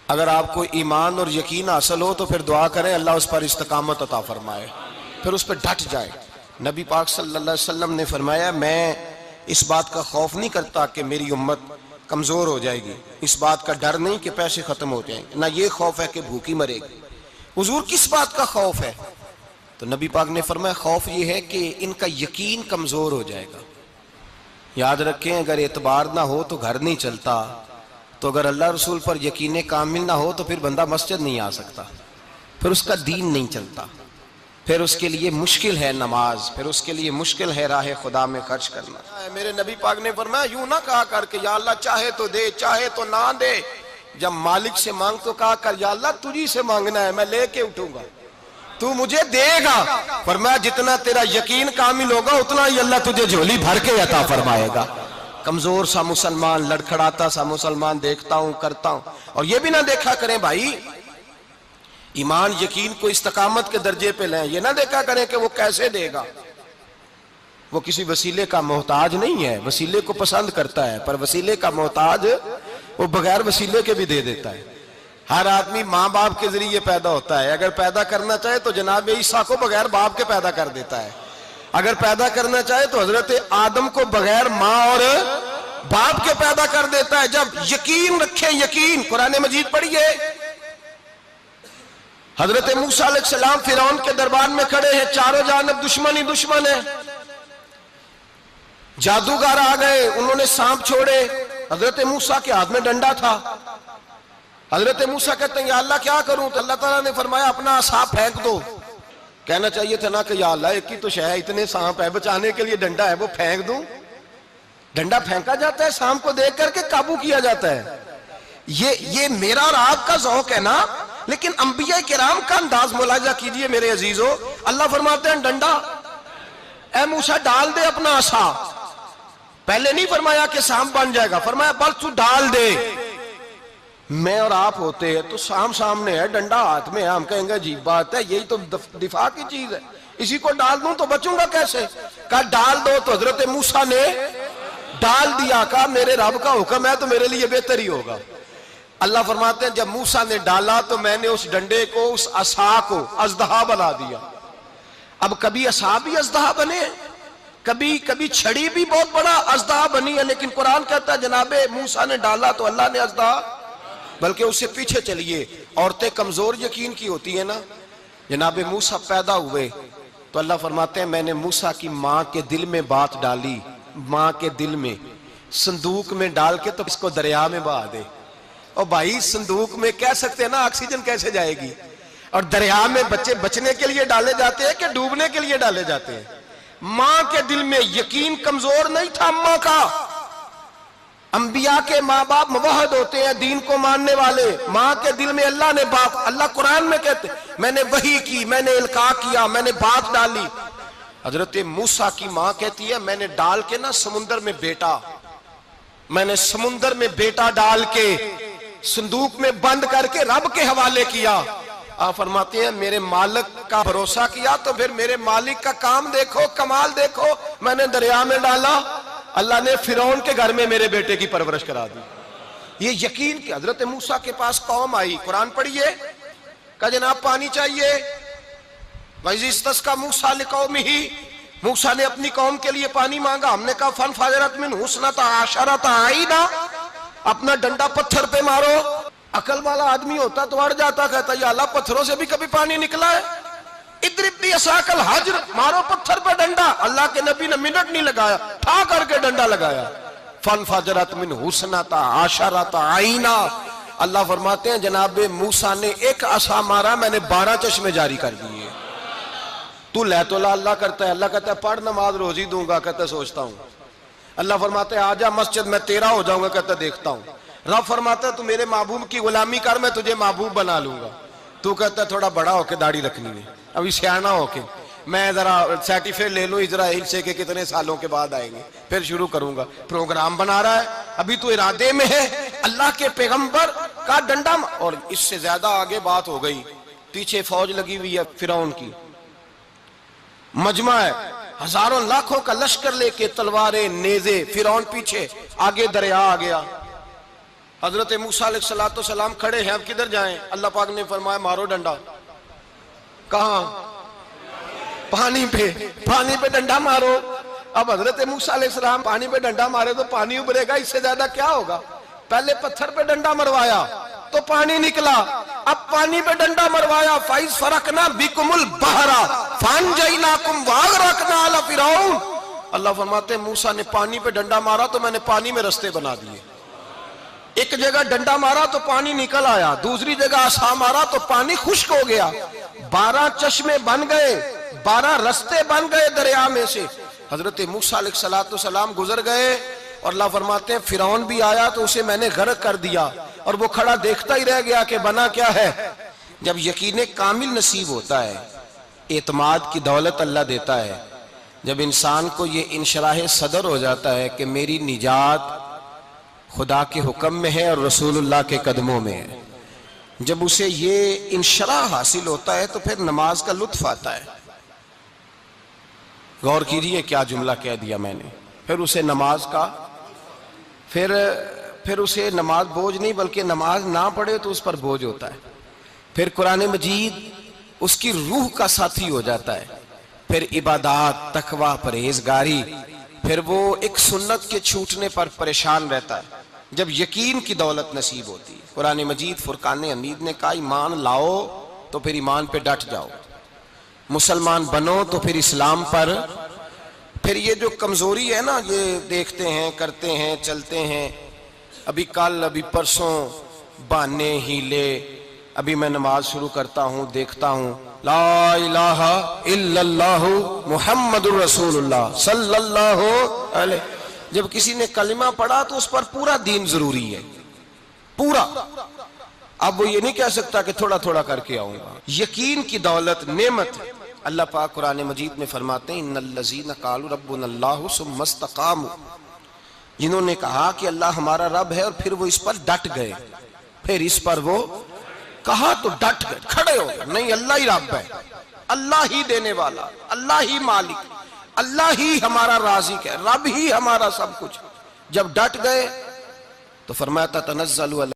اگر آپ کو ایمان اور یقین حاصل ہو تو پھر دعا کریں اللہ اس پر استقامت عطا فرمائے، پھر اس پہ ڈٹ جائے۔ نبی پاک صلی اللہ علیہ وسلم نے فرمایا میں اس بات کا خوف نہیں کرتا کہ میری امت کمزور ہو جائے گی، اس بات کا ڈر نہیں کہ پیسے ختم ہو جائیں گے، نہ یہ خوف ہے کہ بھوکی مرے گی۔ حضور کس بات کا خوف ہے؟ تو نبی پاک نے فرمایا خوف یہ ہے کہ ان کا یقین کمزور ہو جائے گا۔ یاد رکھیں اگر اعتبار نہ ہو تو گھر نہیں چلتا، تو اگر اللہ رسول پر یقین کامل نہ ہو تو پھر بندہ مسجد نہیں آ سکتا، پھر اس کا دین نہیں چلتا، پھر اس کے لیے مشکل ہے نماز، پھر اس کے لیے مشکل ہے راہ خدا میں خرچ کرنا۔ میرے نبی پاک نے فرمایا یوں نہ کہا کر کہ یا اللہ چاہے تو دے چاہے تو نہ دے، جب مالک سے مانگ تو کہا کر یا اللہ تجھی سے مانگنا ہے، میں لے کے اٹھوں گا، تو مجھے دے گا۔ فرمایا جتنا تیرا یقین کامل ہوگا اتنا ہی اللہ تجھے جھولی بھر کے عطا فرمائے گا۔ کمزور سا مسلمان، لڑکھڑاتا سا مسلمان دیکھتا ہوں کرتا ہوں، اور یہ بھی نہ دیکھا کریں بھائی ایمان یقین کو استقامت کے درجے پہ لیں، یہ نہ دیکھا کریں کہ وہ کیسے دے گا، وہ کسی وسیلے کا محتاج نہیں ہے، وسیلے کو پسند کرتا ہے، پر وسیلے کا محتاج وہ بغیر وسیلے کے بھی دے دیتا ہے۔ ہر آدمی ماں باپ کے ذریعے پیدا ہوتا ہے، اگر پیدا کرنا چاہے تو جناب عیسیٰ کو بغیر باپ کے پیدا کر دیتا ہے، اگر پیدا کرنا چاہے تو حضرت آدم کو بغیر ماں اور باپ کے پیدا کر دیتا ہے۔ جب یقین رکھیں، یقین قرآن مجید پڑھیے، حضرت موسیٰ علیہ السلام فرعون کے دربار میں کھڑے ہیں، چاروں جانب دشمن ہی دشمن ہے، جادوگر آ گئے، انہوں نے سانپ چھوڑے، حضرت موسیٰ کے ہاتھ میں ڈنڈا تھا، حضرت موسیٰ کہتے ہیں یا اللہ کیا کروں؟ تو اللہ تعالیٰ نے فرمایا اپنا عصا پھینک دو۔ کہنا چاہیے تھا نا کہ یا اللہ ایک ہی تو شے ہے، اتنے سانپ ہے، بچانے کے لیے ڈنڈا ہے وہ پھینک دوں؟ ڈنڈا پھینکا جاتا ہے، سانپ کو دیکھ کر کے قابو کیا جاتا ہے۔ یہ میرا اور آپ کا ذوق ہے نا، لیکن انبیاء کرام کا انداز ملاحظہ کیجئے میرے عزیزو۔ اللہ فرماتے ہیں ڈنڈا اے موسیٰ ڈال دے اپنا عصا، پہلے نہیں فرمایا کہ سانپ بن جائے گا، فرمایا بس تو ڈال دے۔ میں اور آپ ہوتے ہیں تو سام سامنے ہے، ڈنڈا ہاتھ میں ہے، ہم کہیں گے عجیب بات ہے، یہی تو دفاع کی چیز ہے، اسی کو ڈال دوں تو بچوں گا کیسے؟ کہا ڈال دو، تو حضرت موسیٰ نے ڈال دیا، کہا میرے رب کا حکم ہے تو میرے لیے بہتر ہی ہوگا۔ اللہ فرماتے ہیں جب موسیٰ نے ڈالا تو میں نے اس ڈنڈے کو، اس عصا کو اژدہا بنا دیا۔ اب کبھی عصا بھی اژدہا بنے، کبھی چھڑی بھی بہت بڑا اژدہا بنی ہے، لیکن قرآن کہتا ہے جناب موسیٰ نے ڈالا تو اللہ نے اژدہا، بلکہ اس سے پیچھے چلیے، عورتیں کمزور یقین کی ہوتی ہیں نا، جناب موسیٰ پیدا ہوئے تو اللہ فرماتے ہیں میں نے موسیٰ کی ماں کے دل میں بات ڈالی، ماں کے دل میں صندوق میں ڈال کے تو اس کو دریا میں بہا دے۔ اور بھائی صندوق میں کہہ سکتے ہیں نا آکسیجن کیسے جائے گی، اور دریا میں بچے بچنے کے لیے ڈالے جاتے ہیں کہ ڈوبنے کے لیے ڈالے جاتے ہیں؟ ماں کے دل میں یقین کمزور نہیں تھا ماں کا۔ انبیاء کے ماں باپ موحد ہوتے ہیں، دین کو ماننے والے، ماں کے دل میں اللہ نے باپ، اللہ قرآن میں کہتے میں نے وحی کی، میں نے القاء کیا، میں نے بات ڈالی۔ حضرت موسیٰ کی ماں کہتی ہے میں نے ڈال کے نا سمندر میں بیٹا، میں نے سمندر میں بیٹا ڈال کے صندوق میں بند کر کے رب کے حوالے کیا۔ آپ فرماتے ہیں میرے مالک کا بھروسہ کیا تو پھر میرے مالک کا کام دیکھو، کمال دیکھو، میں نے دریا میں ڈالا، اللہ نے فرعون کے گھر میں میرے بیٹے کی پرورش کرا دی۔ یہ یقین کہ حضرت موسیٰ کے پاس قوم آئی، قرآن پڑھیے، کہا جناب پانی چاہیے، وَإِذِ اسْتَسْقَىٰ مُوسَىٰ لِقَوْمِهِ، موسیٰ نے اپنی قوم کے لیے پانی مانگا، ہم نے کہا فَانْفَجَرَتْ مِنْهُ اثْنَتَا عَشَرَةَ عَيْنًا، اپنا ڈنڈا پتھر پہ مارو۔ عقل والا آدمی ہوتا تو اڑ جاتا، کہتا یا اللہ پتھروں سے بھی کبھی پانی نکلا ہے؟ اضرب بعصاک الحجر، مارو پتھر پہ ڈنڈا۔ اللہ کے نبی نے منٹ نہیں لگایا، ٹھا کر کے ڈنڈا لگایا، فَانْفَجَرَتْ مِنْهُ اثْنَتَا عَشَرَةَ عَيْنًا۔ اللہ فرماتے ہیں جناب موسیٰ نے ایک عصا مارا، میں نے 12 چشمے جاری کر دیے۔ تو لے تو لا اللہ کرتا ہے، اللہ کہتا ہے پڑھ نماز روزی دوں گا، کہتا ہے سوچتا ہوں۔ اللہ فرماتا ہے آجا مسجد میں تیرا ہو جاؤں گا، کہتا ہے دیکھتا ہوں۔ رب فرماتا ہے تو میرے محبوب کی غلامی کر، میں تجھے محبوب بنا لوں گا۔ تو کہتا ہے تھوڑا بڑا ہو کے داڑھی رکھنی ہے، ابھی سیانا ہو کے میں ذرا سرٹیفکیٹ لے لوں اسرائیل سے کہ کتنے سالوں کے بعد آئیں گے، پھر شروع کروں گا۔ پروگرام بنا رہا ہے، ابھی تو ارادے میں ہے۔ اللہ کے پیغمبر کا ڈنڈا، اور اس سے زیادہ آگے بات ہو گئی، پیچھے فوج لگی ہوئی ہے فرعون کی، مجمع ہے، ہزاروں لاکھوں کا لشکر لے کے، تلواریں نیزے، فرعون پیچھے، آگے دریا آ گیا۔ حضرت موسیٰ علیہ السلام کھڑے ہیں، اب کدھر جائیں؟ اللہ پاک نے فرمایا مارو ڈنڈا۔ کہاں؟ پانی پہ ڈنڈا مارو۔ اب حضرت موسیٰ علیہ السلام پانی پہ ڈنڈا مارے تو پانی ابھرے گا، اس سے زیادہ کیا ہوگا؟ پہلے پتھر پہ ڈنڈا مروایا تو پانی نکلا، اب پانی پہ ڈنڈا مروایا، فَإِذْ فَرَقْنَا بِكُمُ الْبَحْرَ فَأَنْجَيْنَاكُمْ وَأَغْرَقْنَا آلَ فِرْعَوْنَ۔ اللہ فرماتے ہیں موسیٰ نے پانی پہ ڈنڈا مارا تو میں نے پانی میں رستے بنا دیے۔ ایک جگہ ڈنڈا مارا تو پانی نکل آیا، دوسری جگہ عصا مارا تو پانی خشک ہو گیا، 12 چشمے بن گئے، 12 رستے بن گئے دریا میں سے۔ حضرت موسیٰ علیہ السلام گزر گئے اور اللہ فرماتے ہیں فرعون بھی آیا تو اسے میں نے غرق کر دیا، اور وہ کھڑا دیکھتا ہی رہ گیا کہ بنا کیا ہے۔ جب یقین کامل نصیب ہوتا ہے، اعتماد کی دولت اللہ دیتا ہے، جب انسان کو یہ انشراح صدر ہو جاتا ہے کہ میری نجات خدا کے حکم میں ہے اور رسول اللہ کے قدموں میں ہے، جب اسے یہ انشراح حاصل ہوتا ہے تو پھر نماز کا لطف آتا ہے۔ غور کیجئے کیا جملہ کہہ دیا میں نے۔ پھر اسے نماز کا پھر اسے نماز بوجھ نہیں، بلکہ نماز نہ پڑھے تو اس پر بوجھ ہوتا ہے۔ پھر قرآن مجید اس کی روح کا ساتھی ہو جاتا ہے، پھر عبادات، تقوی، پرہیزگاری، پھر وہ ایک سنت کے چھوٹنے پر پریشان رہتا ہے جب یقین کی دولت نصیب ہوتی ہے۔ قرآن مجید فرقان حمید نے کہا ایمان لاؤ تو پھر ایمان پہ ڈٹ جاؤ، مسلمان بنو تو پھر اسلام پر۔ پھر یہ جو کمزوری ہے نا، یہ دیکھتے ہیں، کرتے ہیں، چلتے ہیں، ابھی کل ابھی پرسوں بہانے ہیلے، ابھی میں نماز شروع کرتا ہوں دیکھتا ہوں لا الہ الا اللہ محمد الرسول اللہ صلی اللہ علیہ۔ جب کسی نے کلمہ پڑھا تو اس پر پورا دین ضروری ہے، پورا۔ اب وہ یہ نہیں کہہ سکتا کہ تھوڑا تھوڑا کر کے آؤں گا۔ یقین کی دولت نعمت ہے۔ اللہ پاک قرآن مجید میں فرماتے ہیں ان الذین قالوا ربنا اللہ ثم استقاموا، جنہوں نے کہا کہ اللہ ہمارا رب ہے اور پھر وہ اس پر ڈٹ گئے، پھر اس پر وہ کہا تو ڈٹ گئے، کھڑے ہو گئے، نہیں اللہ ہی رب ہے، اللہ ہی دینے والا، اللہ ہی مالک، اللہ ہی ہمارا رازق ہے، رب ہی ہمارا سب کچھ۔ جب ڈٹ گئے تو فرمایا تتنزل